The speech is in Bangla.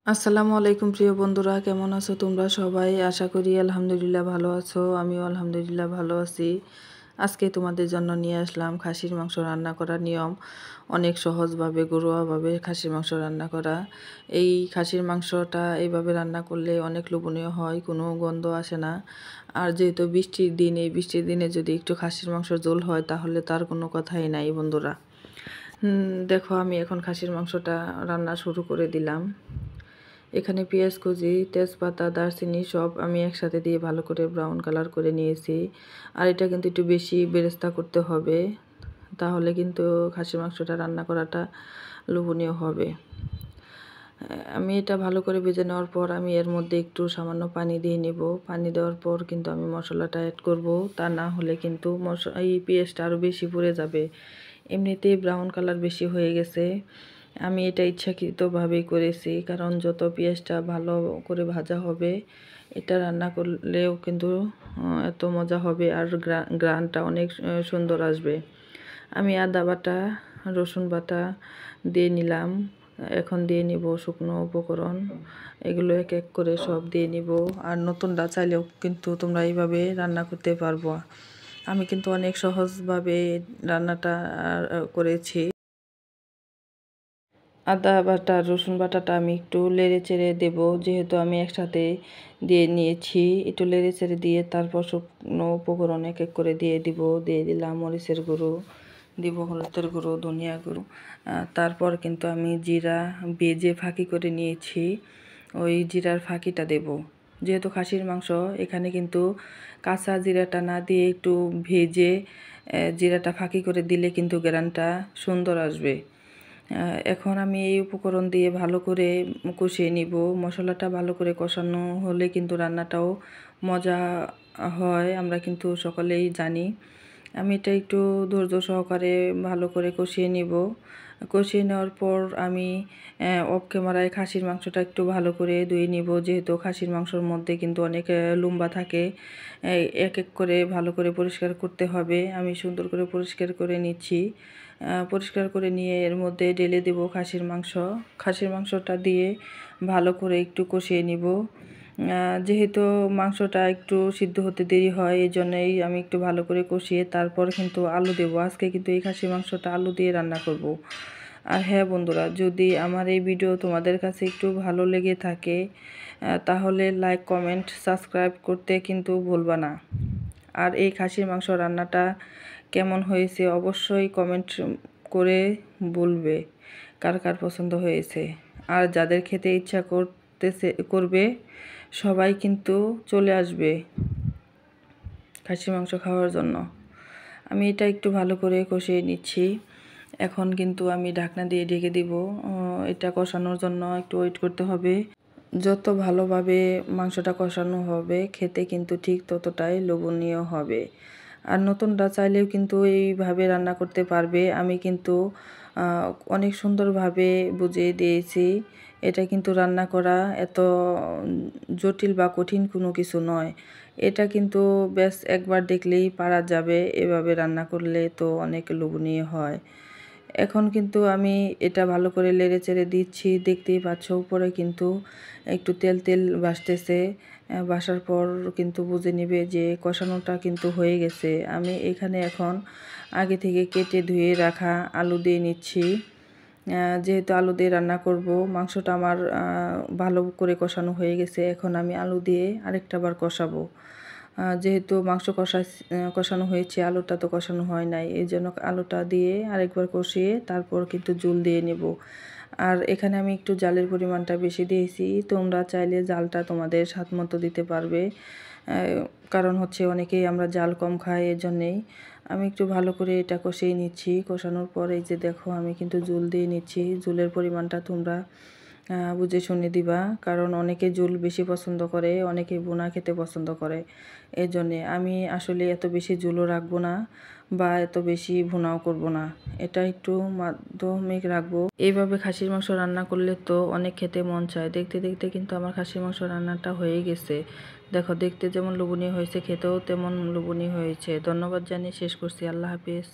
আসসালামু আলাইকুম প্রিয় বন্ধুরা, কেমন আছো তোমরা সবাই? আশা করি আলহামদুলিল্লাহ ভালো আছো। আমিও আলহামদুলিল্লাহ ভালো আছি। আজকে তোমাদের জন্য নিয়ে আসলাম খাসির মাংস রান্না করার নিয়ম। অনেক সহজভাবে ঘরোয়াভাবে খাসির মাংস রান্না করা। এই খাসির মাংসটা এইভাবে রান্না করলে অনেক লোভনীয় হয়, কোনো গন্ধ আসে না। আর যেহেতু বৃষ্টির দিন, এই বৃষ্টির দিনে যদি একটু খাসির মাংসের ঝোল হয় তাহলে তার কোনো কথাই নাই বন্ধুরা। দেখো, আমি এখন খাসির মাংসটা রান্না শুরু করে দিলাম। এখানে পেঁয়াজ কুচি, তেজপাতা, দারচিনি সব আমি একসাথে দিয়ে ভালো করে ব্রাউন কালার করে নিয়েছি। আর এটা কিন্তু একটু বেশি বেরেস্তা করতে হবে, তাহলে কিন্তু খাসির মাংসটা রান্না করাটা লোভনীয় হবে। আমি এটা ভালো করে ভেজে নেওয়ার পর আমি এর মধ্যে একটু সামান্য পানি দিয়ে নেব। পানি দেওয়ার পর কিন্তু আমি মশলাটা অ্যাড করব, তা না হলে কিন্তু এই পেঁয়াজটা আরও বেশি পুড়ে যাবে। এমনিতেই ব্রাউন কালার বেশি হয়ে গেছে। আমি এটা ইচ্ছাকৃতভাবেই করেছি, কারণ যত পেঁয়াজটা ভালো করে ভাজা হবে এটা রান্না করলেও কিন্তু এত মজা হবে, আর গ্রানটা অনেক সুন্দর আসবে। আমি আদা বাটা, রসুন বাটা দিয়ে নিলাম। এখন দিয়ে নিব শুকনো উপকরণ, এগুলো এক এক করে সব দিয়ে নিব। আর নতুনরা চাইলেও কিন্তু তোমরা এইভাবে রান্না করতে পারবো। আমি কিন্তু অনেক সহজভাবে রান্নাটা করেছি। আদা বাটা, রসুন বাটাটা আমি একটু নেড়ে চেড়ে দেবো, যেহেতু আমি একসাথে দিয়ে নিয়েছি। একটু নেড়ে চেড়ে দিয়ে তারপর শুকনো উপকরণ এক এক করে দিয়ে দিব। দিয়ে দিলাম মরিচের গুঁড়ো, দিব হলুদের গুঁড়ো, ধনিয়া গুঁড়ো। তারপর কিন্তু আমি জিরা ভেজে ফাঁকি করে নিয়েছি, ওই জিরার ফাঁকিটা দেব। যেহেতু খাসির মাংস, এখানে কিন্তু কাঁচা জিরাটা না দিয়ে একটু ভেজে জিরাটা ফাঁকি করে দিলে কিন্তু গ্রানটা সুন্দর আসবে। এখন আমি এই উপকরণ দিয়ে ভালো করে কষিয়ে নিব। মশলাটা ভালো করে কষানো হলে কিন্তু রান্নাটাও মজা হয়, আমরা কিন্তু সকলেই জানি। আমি এটা একটু ধৈর্য সহকারে ভালো করে কষিয়ে নিব। কষিয়ে নেওয়ার পর আমি অফ ক্যামেরায় খাসির মাংসটা একটু ভালো করে ধুয়ে নিব, যেহেতু খাসির মাংসর মধ্যে কিন্তু অনেক লুম্বা থাকে। এক এক করে ভালো করে পরিষ্কার করতে হবে। আমি সুন্দর করে পরিষ্কার করে নিচ্ছি। পরিষ্কার করে নিয়ে এর মধ্যে ঢেলে দেব খাসির মাংস। খাসির মাংসটা দিয়ে ভালো করে একটু কষিয়ে নিব। যেহেতু মাংসটা একটু সিদ্ধ হতে দেরি হয়, এই জন্যই আমি একটু ভালো করে কষিয়ে তারপর কিন্তু আলু দেবো। আজকে কিন্তু এই খাসির মাংসটা আলু দিয়ে রান্না করব। আর হ্যাঁ বন্ধুরা, যদি আমার এই ভিডিও তোমাদের কাছে একটু ভালো লেগে থাকে তাহলে লাইক, কমেন্ট, সাবস্ক্রাইব করতে কিন্তু ভুলবা না। আর এই খাসির মাংস রান্নাটা কেমন হয়েছে অবশ্যই কমেন্ট করে বলবে কার কার পছন্দ হয়েছে। আর যাদের খেতে ইচ্ছা করবে সবাই কিন্তু চলে আসবে খাসির মাংস খাওয়ার জন্য। আমি এটা একটু ভালো করে কষিয়ে নিচ্ছি। এখন কিন্তু আমি ঢাকনা দিয়ে ঢেকে দিব। এটা কষানোর জন্য একটু ওয়েট করতে হবে। যত ভালোভাবে মাংসটা কষানো হবে খেতে কিন্তু ঠিক ততটাই লোভনীয় হবে। আর নতুনরা চাইলেও কিন্তু এইভাবে রান্না করতে পারবে। আমি কিন্তু অনেক সুন্দরভাবে বুঝিয়ে দিয়েছি। এটা কিন্তু রান্না করা এত জটিল বা কঠিন কোনো কিছু নয়। এটা কিন্তু ব্যাস একবার দেখলেই পারা যাবে। এভাবে রান্না করলে তো অনেক লোভনীয় হয়। এখন কিন্তু আমি এটা ভালো করে নেড়ে চেড়ে দিচ্ছি। দেখতেই পাচ্ছ উপরে কিন্তু একটু তেল তেল ভাসতেছে। ভাসার পর কিন্তু বুঝে নিবে যে কষানোটা কিন্তু হয়ে গেছে। আমি এখানে এখন আগে থেকে কেটে ধুয়ে রাখা আলু দিয়ে নিচ্ছি। যেহেতু আলু দিয়ে রান্না করব, মাংসটা আমার ভালো করে কষানো হয়ে গেছে। এখন আমি আলু দিয়ে আরেকটাবার কষাবো। যেহেতু মাংস কষানো হয়েছে, আলুটা তো কষানো হয় নাই, এই জন্য আলুটা দিয়ে আরেকবার কষিয়ে তারপর কিন্তু ঝোল দিয়ে নেব। আর এখানে আমি একটু জালের পরিমাণটা বেশি দিয়েছি। তোমরা চাইলে জালটা তোমাদের স্বাদ মতো দিতে পারবে, কারণ হচ্ছে অনেকেই আমরা জাল কম খাই, এর জন্যেই আমি একটু ভালো করে এটা কষিয়ে নিচ্ছি। কষানোর পর এই যে দেখো আমি কিন্তু ঝোল দিয়ে নিচ্ছি। ঝোলের পরিমাণটা তোমরা বুঝে শুনে দিবা, কারণ অনেকে ঝোল বেশি পছন্দ করে, অনেকে ভুনা খেতে পছন্দ করে। এর জন্যে আমি আসলে এত বেশি ঝোলও রাখবো না বা এত বেশি ভুনাও করব না, এটা একটু মাধ্যমিক রাখবো। এইভাবে খাসির মাংস রান্না করলে তো অনেক খেতে মন চায়। দেখতে দেখতে কিন্তু আমার খাসির মাংস রান্নাটা হয়ে গেছে। দেখো, দেখতে যেমন লোভনীয় হয়েছে, খেতেও তেমন লোভনীয় হয়েছে। ধন্যবাদ জানিয়ে শেষ করছি। আল্লাহ হাফেজ।